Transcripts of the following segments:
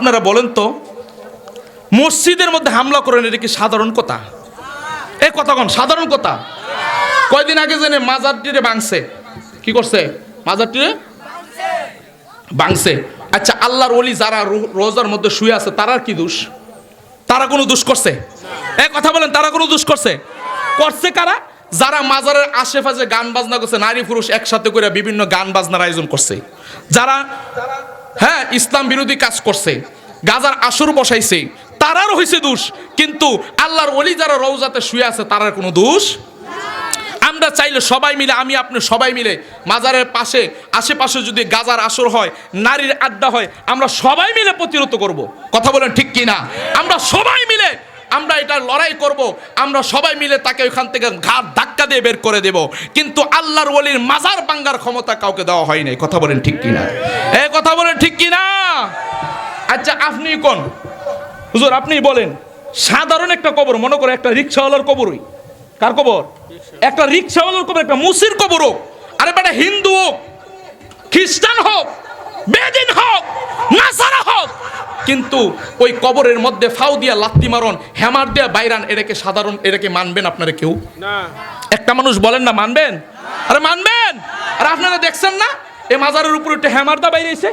আপনারা বলেন তো, মসজিদের মধ্যে হামলা করেন, এটা কি সাধারণ কথা? এই কথা কোন সাধারণ কথা? কয়দিন আগে জেনে মাজারটিরে ভাঙছে, কি করছে? মাজারটিরে ভাঙছে। আচ্ছা, আল্লাহর ওলি যারা রোজার মধ্যে শুয়ে আছে তারার কি দোষ? তারা কোনো দোষ করছে? এই কথা বলেন, তারা কোনো দোষ করছে? করছে কারা? যারা মাজারের আশেপাশে গান বাজনা করছে, নারী পুরুষ একসাথে করে বিভিন্ন গান বাজনার আয়োজন করছে, যারা ইসলাম বিরোধী কাজ করছে, গাজার আসর বসাইছে, তারার হয়েছে দোষ। কিন্তু আল্লাহর ওলি যারা রওজাতে শুয়ে আছে তারার কোনো দোষ। আমরা চাইলে সবাই মিলে, আমি আপনি সবাই মিলে মাজারের পাশে আশেপাশে যদি গাজার আসর হয়, নারীর আড্ডা হয়, আমরা সবাই মিলে প্রতিরোধ করব। কথা বলেন ঠিক কিনা? আমরা সবাই মিলে আমরা এটা লড়াই করব। আমরা সবাই মিলে তাকে ওইখান থেকে ঘাট ধাক্কা দিয়ে বের করে দেব। কিন্তু আল্লাহর ওলির মাজার ভাঙার ক্ষমতা কাউকে দেওয়া হয় নাই। কথা বলেন ঠিক কিনা? এই কথা বলেন ঠিক কিনা? আচ্ছা, আপনি কোন হুজুর, আপনি বলেন, সাধারণ একটা কবর, মনে করে একটা রিক্সাওয়ালার কবরই, কার কবর? একটা রিক্সাওয়ালার কবর, একটা মুসির কবর হোক, আরে বেটা হিন্দু হোক, খ্রিস্টান হোক, বেদিন হোক, নাসারা হোক, কিন্তু ওই কবরের মধ্যে ফাউ দিয়া লাত্তি মারন, হ্যামার দিয়া বাইরান, এটাকে সাধারণ, এটাকে মানবেন আপনারা কেউ? না। একটা মানুষ বলেন না মানবেন? আরে মানবেন? আর আপনারা দেখছেন না এই মাজারের উপরে একটা হ্যামার দা বাইরেছে?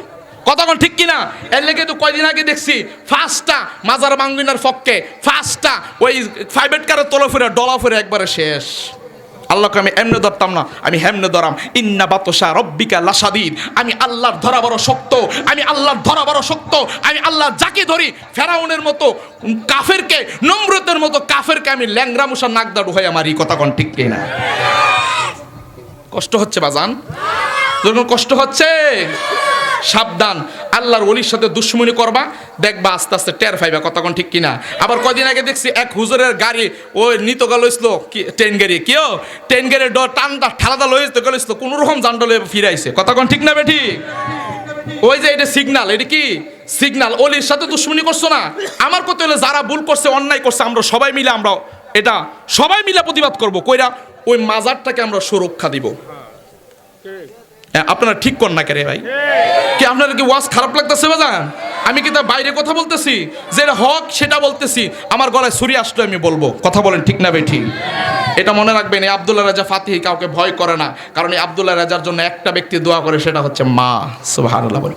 কথা কোন ঠিক কিনা? এর লেগে তো কয়দিন আগে দেখছি ফার্স্টটা মাজার ভাঙিনার পক্ষে, ফার্স্টটা ওই প্রাইভেট কারের তলা ফিরে ডলা ফিরে একবারে শেষ। আল্লাহকে আমি এমনে ধরতাম না, আমি হেমনে ধরাম। ইন্না বাতশা রব্বিকা লাশাদীদ। আমি আল্লাহর ধরা বড় শক্ত, আমি আল্লাহর ধরা বড় শক্ত। আমি আল্লাহ যাকে ধরি, ফেরাউনের মতো কাফেরকে, নমরুদের মতো কাফেরকে আমি ল্যাংরা মুসা নাকদাড়ু হয়ে মারি। কথা কোন ঠিক কিনা? কষ্ট হচ্ছে বাজান? যখন কষ্ট হচ্ছে, সাবধান। আল্লাহর ওলির সাথে দুশ্মনী করবা, দেখবা আস্তে আস্তে টের পাইবা। কথা কোন ঠিক কিনা? আবার কদিন আগে দেখছি এক হুজুরের গাড়ি ওই নিতগা লইছিল, ট্রেন গাড়ি, কেউ ট্রেন গাড়ির টানটা ঠালাদা লইতে গেছিল, কোন রকম জান্ডা লয়ে ফিরাইছে। কথা কোন ঠিক না বেঠি? ওই যে এটা সিগনাল, এটা কি সিগনাল? ওলির সাথে দুশ্মনী করছো না? আমার কথা হলে যারা ভুল করছে, অন্যায় করছে, আমরা সবাই মিলে, আমরা এটা সবাই মিলে প্রতিবাদ করব। কইরা ওই মাজারটাকে আমরা সুরক্ষা দিব। আপনারা ঠিক কর না কে ভাই? কি আপনার কি ওয়াজ খারাপ লাগতেছে বাজান? আমি কি তা বাইরে কথা বলতেছি? যেটা হক সেটা বলতেছি, আমার গলায় ছুরি আসলে আমি বলবো। কথা বলেন ঠিক না বেঠি? এটা মনে রাখবেন, এই আব্দুল্লাহ রাজা ফাতিহি কাউকে ভয় করে না, কারণ এই আব্দুল্লাহ রাজার জন্য একটা ব্যক্তি দোয়া করে, সেটা হচ্ছে মা। সুবহানাল্লাহ বলে।